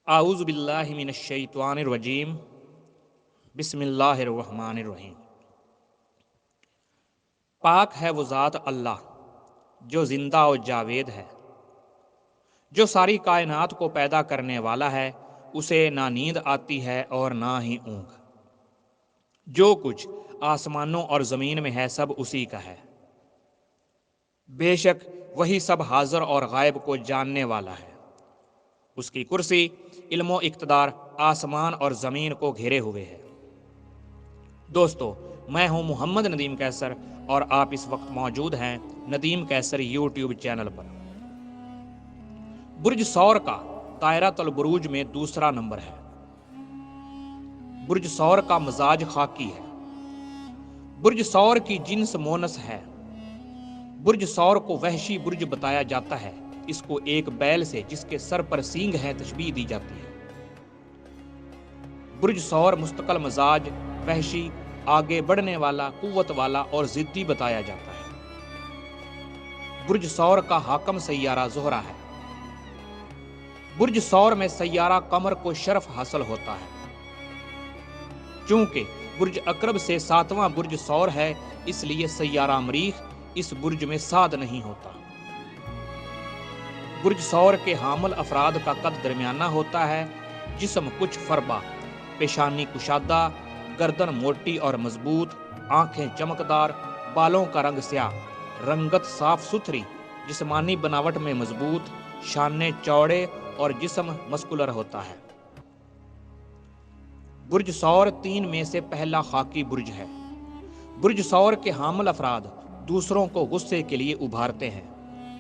اعوذ باللہ من الشیطان الرجیم بسم اللہ الرحمن الرحیم۔ پاک ہے وہ ذات اللہ جو زندہ و جاوید ہے، جو ساری کائنات کو پیدا کرنے والا ہے، اسے نہ نیند آتی ہے اور نہ ہی اونگ۔ جو کچھ آسمانوں اور زمین میں ہے سب اسی کا ہے، بے شک وہی سب حاضر اور غائب کو جاننے والا ہے۔ اس کی کرسی علم و اقتدار آسمان اور زمین کو گھیرے ہوئے ہے۔ دوستو، میں ہوں محمد ندیم کیسر اور آپ اس وقت موجود ہیں ندیم کیسر یوٹیوب چینل پر۔ برج ثور کا دائرۃ البروج میں دوسرا نمبر ہے۔ برج ثور کا مزاج خاکی ہے۔ برج ثور کی جنس مونس ہے۔ برج ثور کو وحشی برج بتایا جاتا ہے۔ اس کو ایک بیل سے جس کے سر پر سینگ ہے تشبیہ دی جاتی ہے۔ برج ثور مستقل مزاج، وحشی، آگے بڑھنے والا، قوت والا اور ضدی بتایا جاتا ہے۔ برج ثور کا حاکم سیارہ زہرہ ہے۔ برج ثور میں سیارہ قمر کو شرف حاصل ہوتا ہے۔ چونکہ برج عقرب سے 7واں برج ثور ہے، اس لیے سیارہ مریخ اس برج میں ساد نہیں ہوتا۔ برج ثور کے حامل افراد کا قد درمیانہ ہوتا ہے، جسم کچھ فربا، پیشانی کشادہ، گردن موٹی اور مضبوط، آنکھیں چمکدار، بالوں کا رنگ سیاہ، رنگت صاف ستھری، جسمانی بناوٹ میں مضبوط، شانے چوڑے اور جسم مسکولر ہوتا ہے۔ برج ثور 3 میں سے پہلا خاکی برج ہے۔ برج ثور کے حامل افراد دوسروں کو غصے کے لیے ابھارتے ہیں۔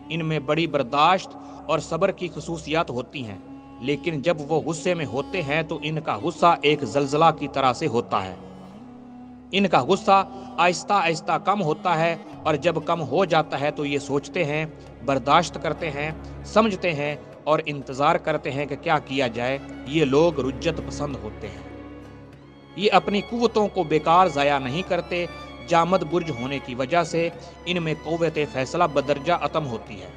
ان میں بڑی برداشت اور صبر کی خصوصیات ہوتی ہیں، لیکن جب وہ غصے میں ہوتے ہیں تو ان کا غصہ ایک زلزلہ کی طرح سے ہوتا ہے۔ ان کا غصہ آہستہ آہستہ کم ہوتا ہے، اور جب کم ہو جاتا ہے تو یہ سوچتے ہیں، برداشت کرتے ہیں، سمجھتے ہیں اور انتظار کرتے ہیں کہ کیا کیا جائے۔ یہ لوگ رجت پسند ہوتے ہیں۔ یہ اپنی قوتوں کو بیکار ضائع نہیں کرتے۔ جامد برج ہونے کی وجہ سے ان میں قوت فیصلہ بدرجہ اتم ہوتی ہے۔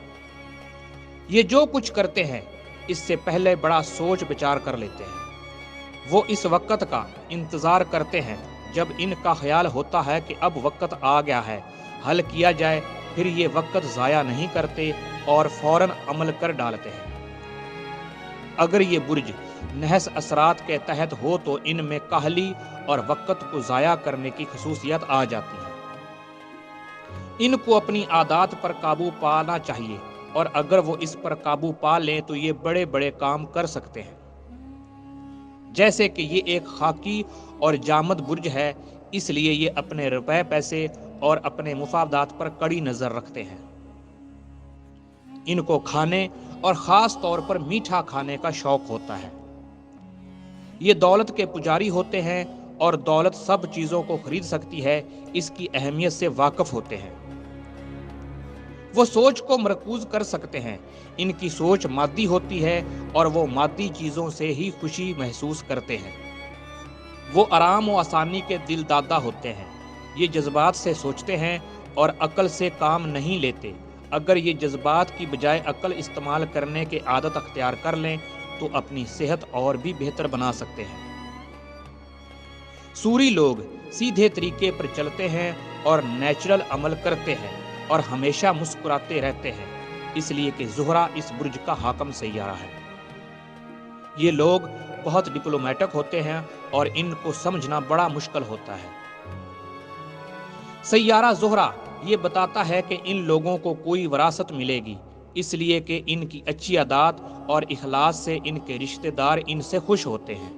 یہ جو کچھ کرتے ہیں اس سے پہلے بڑا سوچ بچار کر لیتے ہیں۔ وہ اس وقت کا انتظار کرتے ہیں جب ان کا خیال ہوتا ہے کہ اب وقت آ گیا ہے، حل کیا جائے، پھر یہ وقت ضائع نہیں کرتے اور فوراً عمل کر ڈالتے ہیں۔ اگر یہ برج نحس اثرات کے تحت ہو تو ان میں کاہلی اور وقت کو ضائع کرنے کی خصوصیت آ جاتی ہے۔ ان کو اپنی عادات پر قابو پانا چاہیے، اور اگر وہ اس پر قابو پا لیں تو یہ بڑے بڑے کام کر سکتے ہیں۔ جیسے کہ یہ ایک خاکی اور جامد برج ہے، اس لیے یہ اپنے روپے پیسے اور اپنے مفادات پر کڑی نظر رکھتے ہیں۔ ان کو کھانے اور خاص طور پر میٹھا کھانے کا شوق ہوتا ہے۔ یہ دولت کے پجاری ہوتے ہیں اور دولت سب چیزوں کو خرید سکتی ہے، اس کی اہمیت سے واقف ہوتے ہیں۔ وہ سوچ کو مرکوز کر سکتے ہیں۔ ان کی سوچ مادی ہوتی ہے اور وہ مادی چیزوں سے ہی خوشی محسوس کرتے ہیں۔ وہ آرام و آسانی کے دل دادا ہوتے ہیں۔ یہ جذبات سے سوچتے ہیں اور عقل سے کام نہیں لیتے۔ اگر یہ جذبات کی بجائے عقل استعمال کرنے کے عادت اختیار کر لیں تو اپنی صحت اور بھی بہتر بنا سکتے ہیں۔ سوری لوگ سیدھے طریقے پر چلتے ہیں اور نیچرل عمل کرتے ہیں اور ہمیشہ مسکراتے رہتے ہیں، اس لیے کہ زہرہ اس برج کا حاکم سیارہ ہے۔ یہ لوگ بہت ڈپلومیٹک ہوتے ہیں اور ان کو سمجھنا بڑا مشکل ہوتا ہے۔ سیارہ زہرہ یہ بتاتا ہے کہ ان لوگوں کو کوئی وراثت ملے گی، اس لیے کہ ان کی اچھی عادات اور اخلاص سے ان کے رشتہ دار ان سے خوش ہوتے ہیں۔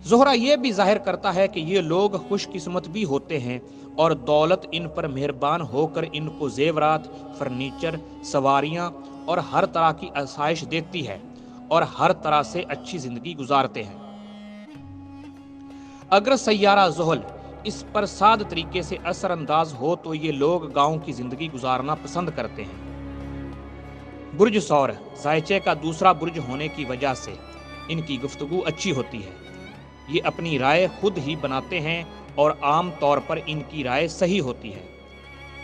زہرہ یہ بھی ظاہر کرتا ہے کہ یہ لوگ خوش قسمت بھی ہوتے ہیں اور دولت ان پر مہربان ہو کر ان کو زیورات، فرنیچر، سواریاں اور ہر طرح کی آسائش دیتی ہے اور ہر طرح سے اچھی زندگی گزارتے ہیں۔ اگر سیارہ زحل اس پر سادہ طریقے سے اثر انداز ہو تو یہ لوگ گاؤں کی زندگی گزارنا پسند کرتے ہیں۔ برج ثور ذائچے کا دوسرا برج ہونے کی وجہ سے ان کی گفتگو اچھی ہوتی ہے۔ یہ اپنی رائے خود ہی بناتے ہیں اور عام طور پر ان کی رائے صحیح ہوتی ہے۔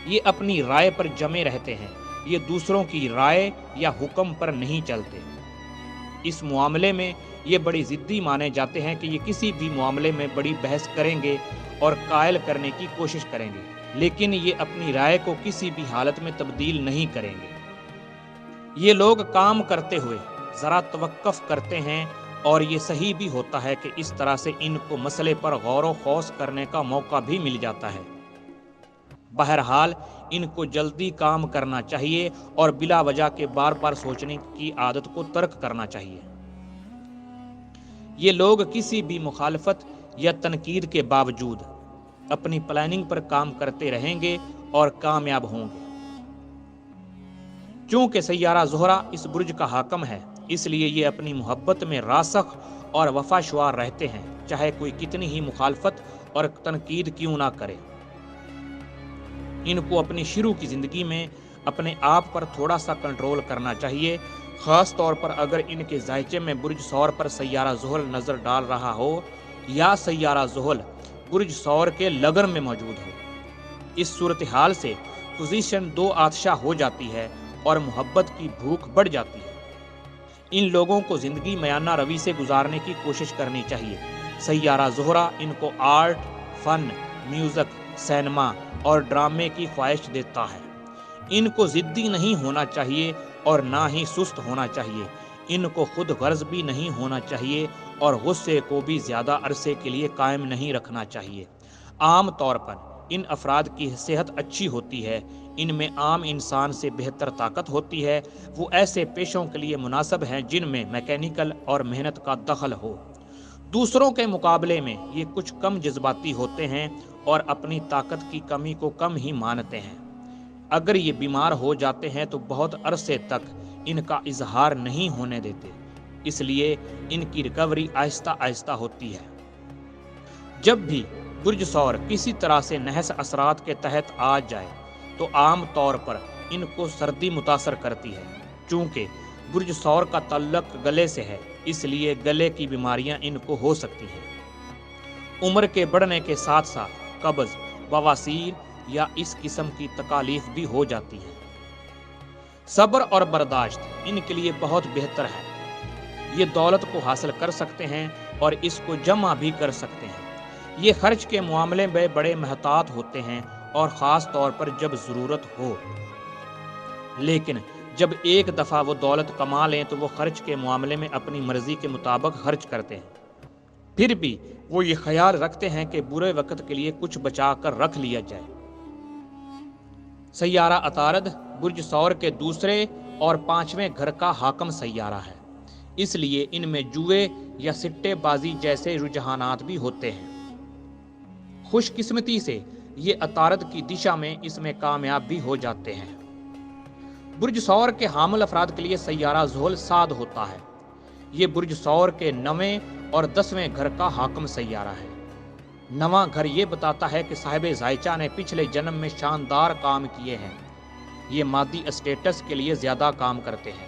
یہ اپنی رائے پر جمے رہتے ہیں۔ یہ دوسروں کی رائے یا حکم پر نہیں چلتے۔ اس معاملے میں یہ بڑی ضدی مانے جاتے ہیں کہ یہ کسی بھی معاملے میں بڑی بحث کریں گے اور قائل کرنے کی کوشش کریں گے، لیکن یہ اپنی رائے کو کسی بھی حالت میں تبدیل نہیں کریں گے۔ یہ لوگ کام کرتے ہوئے ذرا توقف کرتے ہیں، اور یہ صحیح بھی ہوتا ہے کہ اس طرح سے ان کو مسئلے پر غور و خوض کرنے کا موقع بھی مل جاتا ہے۔ بہرحال ان کو جلدی کام کرنا چاہیے اور بلا وجہ کے بار بار سوچنے کی عادت کو ترک کرنا چاہیے۔ یہ لوگ کسی بھی مخالفت یا تنقید کے باوجود اپنی پلاننگ پر کام کرتے رہیں گے اور کامیاب ہوں گے۔ چونکہ سیارہ زہرہ اس برج کا حاکم ہے، اس لیے یہ اپنی محبت میں راسخ اور وفاشوار رہتے ہیں، چاہے کوئی کتنی ہی مخالفت اور تنقید کیوں نہ کرے۔ ان کو اپنی شروع کی زندگی میں اپنے آپ پر تھوڑا سا کنٹرول کرنا چاہیے، خاص طور پر اگر ان کے ذائچے میں برج ثور پر سیارہ زحل نظر ڈال رہا ہو یا سیارہ زحل برج ثور کے لگن میں موجود ہو۔ اس صورتحال سے پوزیشن دو آتشہ ہو جاتی ہے اور محبت کی بھوک بڑھ جاتی ہے۔ ان لوگوں کو زندگی میانہ روی سے گزارنے کی کوشش کرنی چاہیے۔ سیارہ زہرہ ان کو آرٹ، فن، میوزک، سینما اور ڈرامے کی خواہش دیتا ہے۔ ان کو ضدی نہیں ہونا چاہیے اور نہ ہی سست ہونا چاہیے۔ ان کو خود غرض بھی نہیں ہونا چاہیے اور غصے کو بھی زیادہ عرصے کے لیے قائم نہیں رکھنا چاہیے۔ عام طور پر ان افراد کی صحت اچھی ہوتی ہے، ان میں عام انسان سے بہتر طاقت ہوتی ہے۔ وہ ایسے پیشوں کے لیے مناسب ہیں جن میں میکینیکل اور محنت کا دخل ہو۔ دوسروں کے مقابلے میں یہ کچھ کم جذباتی ہوتے ہیں اور اپنی طاقت کی کمی کو کم ہی مانتے ہیں۔ اگر یہ بیمار ہو جاتے ہیں تو بہت عرصے تک ان کا اظہار نہیں ہونے دیتے، اس لیے ان کی ریکوری آہستہ آہستہ ہوتی ہے۔ جب بھی برج ثور کسی طرح سے نحس اثرات کے تحت آ جائے تو عام طور پر ان کو سردی متاثر کرتی ہے۔ چونکہ برج ثور کا تعلق گلے سے ہے، اس لیے گلے کی بیماریاں ان کو ہو سکتی ہیں۔ عمر کے بڑھنے کے ساتھ ساتھ قبض، بواسیر یا اس قسم کی تکالیف بھی ہو جاتی ہیں۔ صبر اور برداشت ان کے لیے بہت بہتر ہے۔ یہ دولت کو حاصل کر سکتے ہیں اور اس کو جمع بھی کر سکتے ہیں۔ یہ خرچ کے معاملے میں بڑے محتاط ہوتے ہیں اور خاص طور پر جب ضرورت ہو، لیکن جب ایک دفعہ وہ دولت کما لیں تو وہ خرچ کے معاملے میں اپنی مرضی کے مطابق خرچ کرتے ہیں۔ پھر بھی وہ یہ خیال رکھتے ہیں کہ برے وقت کے لیے کچھ بچا کر رکھ لیا جائے۔ سیارہ عطارد برج ثور کے دوسرے اور پانچویں گھر کا حاکم سیارہ ہے، اس لیے ان میں جوئے یا سٹے بازی جیسے رجحانات بھی ہوتے ہیں۔ خوش قسمتی سے یہ عطارد کی دشا میں اس میں کامیاب بھی ہو جاتے ہیں۔ برج ثور کے حامل افراد کے لیے سیارہ زحل سعد ہوتا ہے۔ یہ برج ثور کے 9ویں اور 10ویں گھر کا حاکم سیارہ ہے۔ 9واں گھر یہ بتاتا ہے کہ صاحب ذائچہ نے پچھلے جنم میں شاندار کام کیے ہیں۔ یہ مادی اسٹیٹس کے لیے زیادہ کام کرتے ہیں۔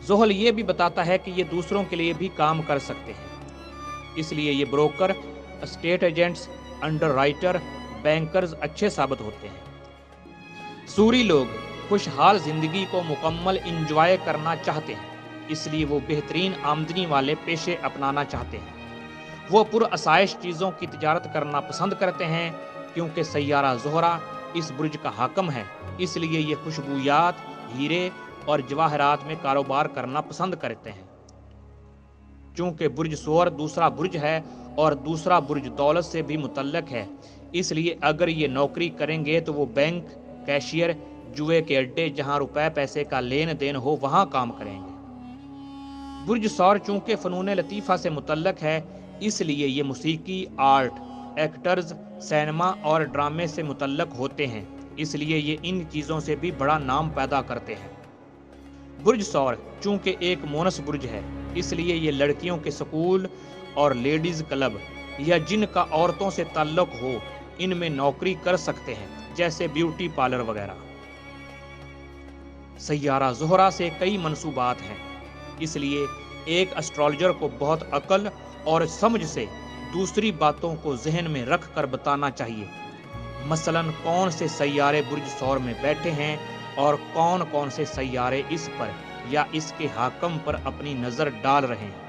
زحل یہ بھی بتاتا ہے کہ یہ دوسروں کے لیے بھی کام کر سکتے ہیں، اس لیے یہ broker, estate agents, underwriter, bankers اچھے ثابت ہوتے ہیں۔ سوری لوگ خوشحال زندگی کو مکمل انجوائے کرنا چاہتے ہیں، اس لیے وہ بہترین آمدنی والے پیشے اپنانا چاہتے ہیں۔ وہ پرآسائش چیزوں کی تجارت کرنا پسند کرتے ہیں۔ کیونکہ سیارہ زہرہ اس برج کا حاکم ہے، اس لیے یہ خوشبویات، ہیرے اور جواہرات میں کاروبار کرنا پسند کرتے ہیں۔ چونکہ برج ثور دوسرا برج ہے اور دوسرا برج دولت سے بھی متعلق ہے، اس لیے اگر یہ نوکری کریں گے تو وہ بینک، کیشیئر، جوئے کے اڈے جہاں روپے پیسے کا لین دین ہو وہاں کام کریں گے۔ برج ثور چونکہ فنون لطیفہ سے متعلق ہے، اس لیے یہ موسیقی، آرٹ، ایکٹرز، سینما اور ڈرامے سے متعلق ہوتے ہیں، اس لیے یہ ان چیزوں سے بھی بڑا نام پیدا کرتے ہیں۔ برج ثور چونکہ ایک مونس برج ہے، اس لیے یہ لڑکیوں کے سکول اور لیڈیز کلب یا جن کا عورتوں سے تعلق ہو ان میں نوکری کر سکتے ہیں، جیسے بیوٹی پارلر وغیرہ۔ سیارہ زہرہ سے کئی منصوبات ہیں، اس لیے ایک اسٹرالوجر کو بہت عقل اور سمجھ سے دوسری باتوں کو ذہن میں رکھ کر بتانا چاہیے۔ مثلاً کون سے سیارے برج ثور میں بیٹھے ہیں اور کون کون سے سیارے اس پر یا اس کے حاکم پر اپنی نظر ڈال رہے ہیں۔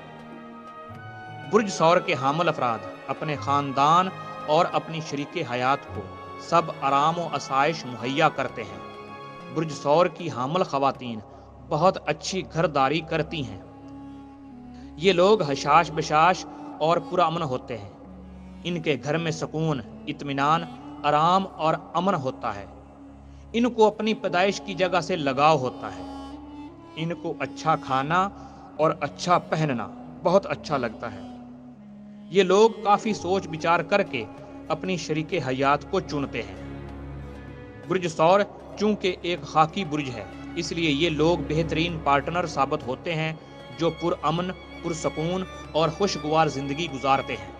برج ثور کے حامل افراد اپنے خاندان اور اپنی شریک حیات کو سب آرام و آسائش مہیا کرتے ہیں۔ برج ثور کی حامل خواتین بہت اچھی گھرداری کرتی ہیں۔ یہ لوگ حشاش بشاش اور پرامن ہوتے ہیں۔ ان کے گھر میں سکون، اطمینان، آرام اور امن ہوتا ہے۔ ان کو اپنی پیدائش کی جگہ سے لگاؤ ہوتا ہے۔ ان کو اچھا کھانا اور اچھا پہننا بہت اچھا لگتا ہے۔ یہ لوگ کافی سوچ بچار کر کے اپنی شریک حیات کو چنتے ہیں۔ برج ثور چونکہ ایک خاکی برج ہے، اس لیے یہ لوگ بہترین پارٹنر ثابت ہوتے ہیں جو پرامن، پرسکون اور خوشگوار زندگی گزارتے ہیں۔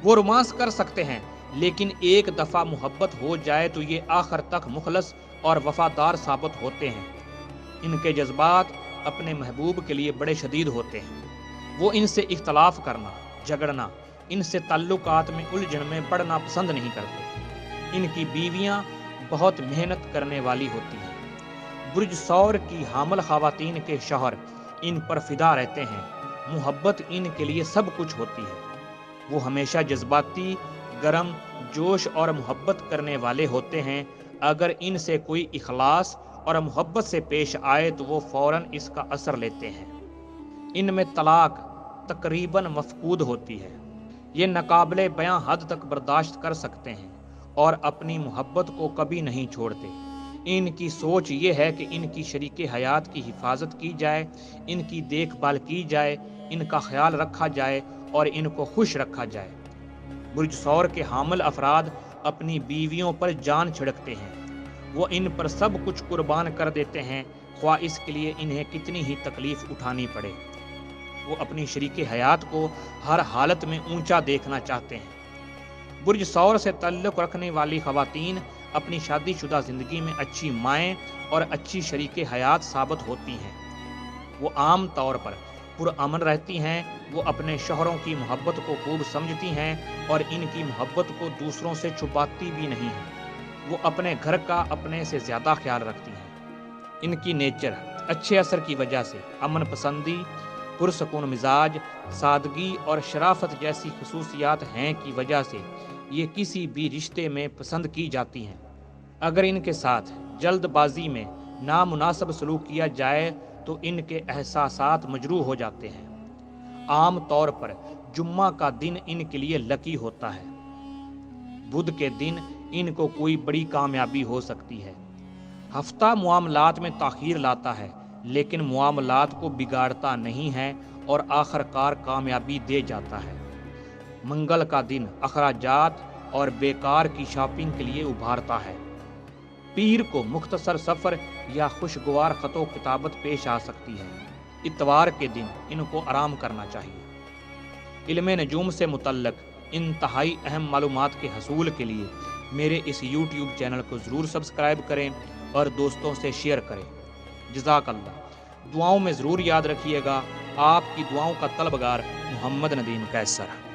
وہ رومانس کر سکتے ہیں، لیکن ایک دفعہ محبت ہو جائے تو یہ آخر تک مخلص اور وفادار ثابت ہوتے ہیں۔ ان کے جذبات اپنے محبوب کے لیے بڑے شدید ہوتے ہیں۔ وہ ان سے اختلاف کرنا، جھگڑنا، ان سے تعلقات میں الجھن میں پڑنا پسند نہیں کرتے۔ ان کی بیویاں بہت محنت کرنے والی ہوتی ہیں۔ برج ثور کی حامل خواتین کے شوہر ان پر فدا رہتے ہیں۔ محبت ان کے لیے سب کچھ ہوتی ہے۔ وہ ہمیشہ جذباتی، گرم، جوش اور محبت کرنے والے ہوتے ہیں۔ اگر ان سے کوئی اخلاص اور محبت سے پیش آئے تو وہ فوراً اس کا اثر لیتے ہیں۔ ان میں طلاق تقریباً مفقود ہوتی ہے۔ یہ ناقابل بیاں حد تک برداشت کر سکتے ہیں اور اپنی محبت کو کبھی نہیں چھوڑتے۔ ان کی سوچ یہ ہے کہ ان کی شریک حیات کی حفاظت کی جائے، ان کی دیکھ بھال کی جائے، ان کا خیال رکھا جائے اور ان کو خوش رکھا جائے۔ برج ثور کے حامل افراد اپنی بیویوں پر جان چھڑکتے ہیں۔ وہ ان پر سب کچھ قربان کر دیتے ہیں، خواہ اس کے لیے انہیں کتنی ہی تکلیف اٹھانی پڑے۔ وہ اپنی شریک حیات کو ہر حالت میں اونچا دیکھنا چاہتے ہیں۔ برج ثور سے تعلق رکھنے والی خواتین اپنی شادی شدہ زندگی میں اچھی مائیں اور اچھی شریک حیات ثابت ہوتی ہیں۔ وہ عام طور پر پرامن رہتی ہیں۔ وہ اپنے شوہروں کی محبت کو خوب سمجھتی ہیں اور ان کی محبت کو دوسروں سے چھپاتی بھی نہیں ہیں۔ وہ اپنے گھر کا اپنے سے زیادہ خیال رکھتی ہیں۔ ان کی نیچر اچھے اثر کی وجہ سے امن پسندی، پرسکون مزاج، سادگی اور شرافت جیسی خصوصیات ہیں کی وجہ سے یہ کسی بھی رشتے میں پسند کی جاتی ہیں۔ اگر ان کے ساتھ جلد بازی میں نامناسب سلوک کیا جائے تو ان کے احساسات مجروح ہو جاتے ہیں۔ عام طور پر جمعہ کا دن ان کے لیے لکی ہوتا ہے۔ بدھ کے دن ان کو کوئی بڑی کامیابی ہو سکتی ہے۔ ہفتہ معاملات میں تاخیر لاتا ہے، لیکن معاملات کو بگاڑتا نہیں ہے اور آخرکار کامیابی دے جاتا ہے۔ منگل کا دن اخراجات اور بیکار کی شاپنگ کے لیے ابھارتا ہے۔ پیر کو مختصر سفر یا خوشگوار خط و کتابت پیش آ سکتی ہے۔ اتوار کے دن ان کو آرام کرنا چاہیے۔ علم نجوم سے متعلق انتہائی اہم معلومات کے حصول کے لیے میرے اس یوٹیوب چینل کو ضرور سبسکرائب کریں اور دوستوں سے شیئر کریں۔ جزاک اللہ۔ دعاؤں میں ضرور یاد رکھیے گا۔ آپ کی دعاؤں کا طلبگار محمد ندیم قیصر۔